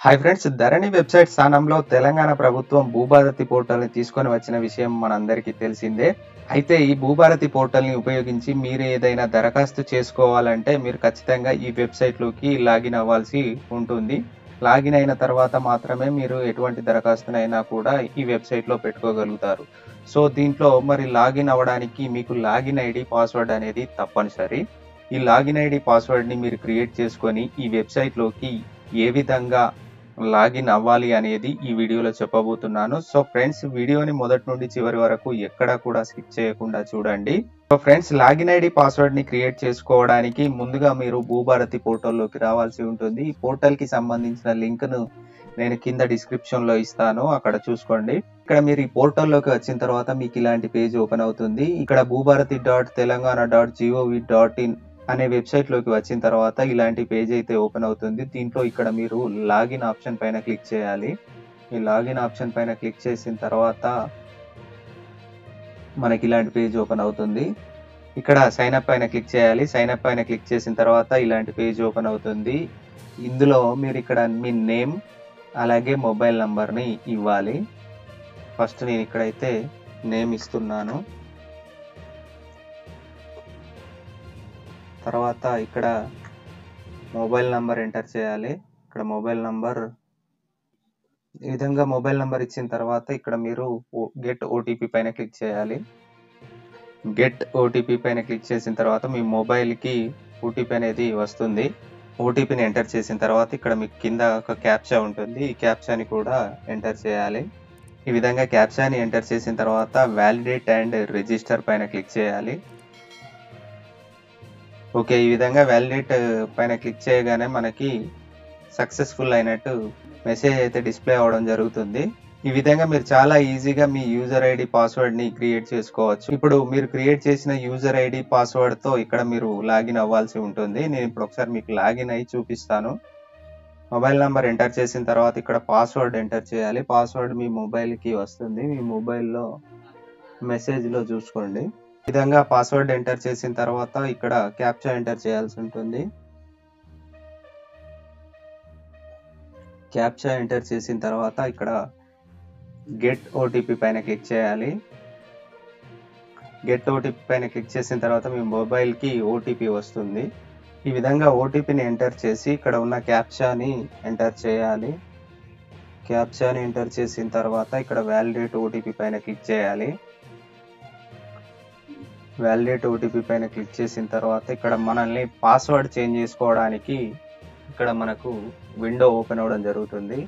Hi friends, ధరణి website స్థానంలో తెలంగాణ ప్రభుత్వం భూభారతి పోర్టల్ని తీసుకొని వచ్చిన విషయం మనందరికీ తెలిసిందే. అయితే ఈ భూభారతి పోర్టల్ని ఉపయోగించి మీరు ఏదైనా దరఖాస్తు చేసుకోవాలంటే మీరు ఖచ్చితంగా ఈ వెబ్సైట్లోకి లాగిన్ అవ్వాల్సి ఉంటుంది. లాగిన్ అయిన తర్వాత మాత్రమే మీరు ఎటువంటి దరఖాస్తునైనా కూడా ఈ వెబ్సైట్లో పెట్టుకోగలుగుతారు. సో దీంట్లో మరి లాగిన్ అవ్వడానికి మీకు లాగిన్ ఐడి పాస్వర్డ్ అనేది తప్పనిసరి. ఈ లాగిన్ ఐడి పాస్వర్డ్ని మీరు క్రియేట్ చేసుకొని ఈ వెబ్సైట్లోకి ఏ విధంగా లాగిన్ అవ్వాలి అనేది ఈ వీడియోలో చెప్పబోతున్నాను. సో ఫ్రెండ్స్, వీడియోని మొదటి నుండి చివరి వరకు ఎక్కడా కూడా స్కిప్ చేయకుండా చూడండి. So friends, login ID password ని క్రియేట్ చేసుకోవడానికి ముందుగా మీరు భూభారతి పోర్టల్లోకి రావాల్సి ఉంటుంది. ఈ పోర్టల్ కి సంబంధించిన లింక్ ను నేను కింద డిస్క్రిప్షన్ లో ఇస్తాను, అక్కడ చూసుకోండి. ఇక్కడ మీరు ఈ పోర్టల్లోకి వచ్చిన తర్వాత మీకు ఇలాంటి పేజ్ ఓపెన్ అవుతుంది. ఇక్కడ bhubarati.telangana.gov.in అనే వెబ్సైట్ లోకి వచ్చిన తర్వాత ఇలాంటి పేజ్ అయితే ఓపెన్ అవుతుంది. దీంట్లో ఇక్కడ మీరు లాగిన్ ఆప్షన్ పైన క్లిక్ చేయాలి. ఈ లాగిన్ ఆప్షన్ పైన క్లిక్ చేసిన తర్వాత మనకి ఇలాంటి పేజ్ ఓపెన్ అవుతుంది. ఇక్కడ సైన్ అప్ పైన క్లిక్ చేయాలి. సైన్ అప్ పైన క్లిక్ చేసిన తర్వాత ఇలాంటి పేజ్ ఓపెన్ అవుతుంది. ఇందులో మీరు ఇక్కడ మీ నేమ్ అలాగే మొబైల్ నంబర్ని ఇవ్వాలి. ఫస్ట్ నేను ఇక్కడైతే నేమ్ ఇస్తున్నాను. తర్వాత ఇక్కడ మొబైల్ నంబర్ ఎంటర్ చేయాలి. ఇక్కడ మొబైల్ నంబర్ ఈ విధంగా మొబైల్ నంబర్ ఇచ్చిన తర్వాత ఇక్కడ మీరు గెట్ ఓటీపీ పైన క్లిక్ చేయాలి. గెట్ ఓటీపీ పైన క్లిక్ చేసిన తర్వాత మీ మొబైల్కి ఓటీపీ అనేది వస్తుంది. ఓటీపీని ఎంటర్ చేసిన తర్వాత ఇక్కడ మీకు కింద ఒక క్యాప్చా ఉంటుంది. ఈ క్యాప్చాని కూడా ఎంటర్ చేయాలి. ఈ విధంగా క్యాప్చాని ఎంటర్ చేసిన తర్వాత వ్యాలిడేట్ అండ్ రిజిస్టర్ పైన క్లిక్ చేయాలి. ఓకే, ఈ విధంగా వ్యాలిడేట్ పైన క్లిక్ చేయగానే మనకి సక్సెస్ఫుల్ అయినట్టు మెసేజ్ అయితే డిస్ప్లే అవ్వడం జరుగుతుంది. ఈ విధంగా మీరు చాలా ఈజీగా మీ యూజర్ ఐడి పాస్వర్డ్ ని క్రియేట్ చేసుకోవచ్చు. ఇప్పుడు మీరు క్రియేట్ చేసిన యూజర్ ఐడి పాస్వర్డ్ తో ఇక్కడ మీరు లాగిన్ అవ్వాల్సి ఉంటుంది. నేను ఇప్పుడు ఒకసారి మీకు లాగిన్ అయ్యి చూపిస్తాను. మొబైల్ నంబర్ ఎంటర్ చేసిన తర్వాత ఇక్కడ పాస్వర్డ్ ఎంటర్ చేయాలి. పాస్వర్డ్ మీ మొబైల్కి వస్తుంది. మీ మొబైల్లో మెసేజ్లో చూసుకోండి. ఈ విధంగా పాస్వర్డ్ ఎంటర్ చేసిన తర్వాత ఇక్కడ క్యాప్చా ఎంటర్ చేయాల్సి ఉంటుంది. క్యాప్చా ఎంటర్ చేసిన తర్వాత ఇక్కడ గెట్ ఓటీపీ పైన క్లిక్ చేయాలి. గెట్ ఓటీపీ పైన క్లిక్ చేసిన తర్వాత మీ మొబైల్కి ఓటీపీ వస్తుంది. ఈ విధంగా ఓటీపీని ఎంటర్ చేసి ఇక్కడ ఉన్న క్యాప్చాని ఎంటర్ చేయాలి. క్యాప్చాని ఎంటర్ చేసిన తర్వాత ఇక్కడ వ్యాలిడేట్ ఓటీపీ పైన క్లిక్ చేయాలి. వ్యాలిడేట్ ఓటీపీ పైన క్లిక్ చేసిన తర్వాత ఇక్కడ మనల్ని పాస్వర్డ్ చేంజ్ చేసుకోవడానికి ఇక్కడ మనకు విండో ఓపెన్ అవ్వడం జరుగుతుంది.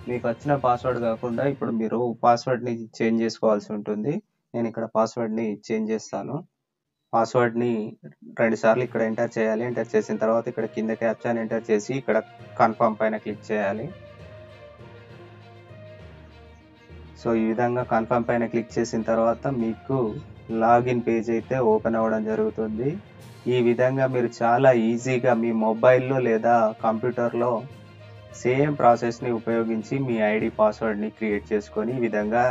మీకు వచ్చిన పాస్వర్డ్ కాకుండా ఇప్పుడు మీరు పాస్వర్డ్ని చేంజ్ చేసుకోవాల్సి ఉంటుంది. నేను ఇక్కడ పాస్వర్డ్ని చేంజ్ చేస్తాను. పాస్వర్డ్ని 2 సార్లు ఇక్కడ ఎంటర్ చేయాలి. ఎంటర్ చేసిన తర్వాత ఇక్కడ కింద క్యాప్చాని ఎంటర్ చేసి ఇక్కడ కన్ఫర్మ్ పైన క్లిక్ చేయాలి. సో ఈ విధంగా కన్ఫర్మ్ పైన క్లిక్ చేసిన తర్వాత మీకు లాగిన్ పేజ్ అయితే ఓపెన్ అవ్వడం జరుగుతుంది. ఈ విధంగా మీరు చాలా ఈజీగా మీ మొబైల్లో లేదా కంప్యూటర్లో సేమ్ ప్రాసెస్ని ఉపయోగించి మీ ఐడి పాస్వర్డ్ని క్రియేట్ చేసుకొని ఈ విధంగా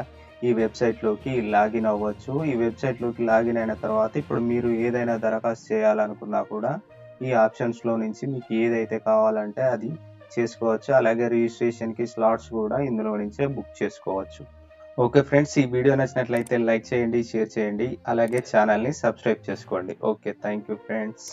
ఈ వెబ్సైట్లోకి లాగిన్ అవ్వచ్చు. ఈ వెబ్సైట్లోకి లాగిన్ అయిన తర్వాత ఇప్పుడు మీరు ఏదైనా దరఖాస్తు చేయాలనుకున్నా కూడా ఈ ఆప్షన్స్లో నుంచి మీకు ఏదైతే కావాలంటే అది చేసుకోవచ్చు. అలాగే రిజిస్ట్రేషన్కి స్లాట్స్ కూడా ఇందులో నుంచే బుక్ చేసుకోవచ్చు. ఓకే ఫ్రెండ్స్, ఈ వీడియో నచ్చినట్లయితే లైక్ చేయండి, షేర్ చేయండి, అలాగే ఛానల్ని సబ్స్క్రైబ్ చేసుకోండి. Okay, thank you friends.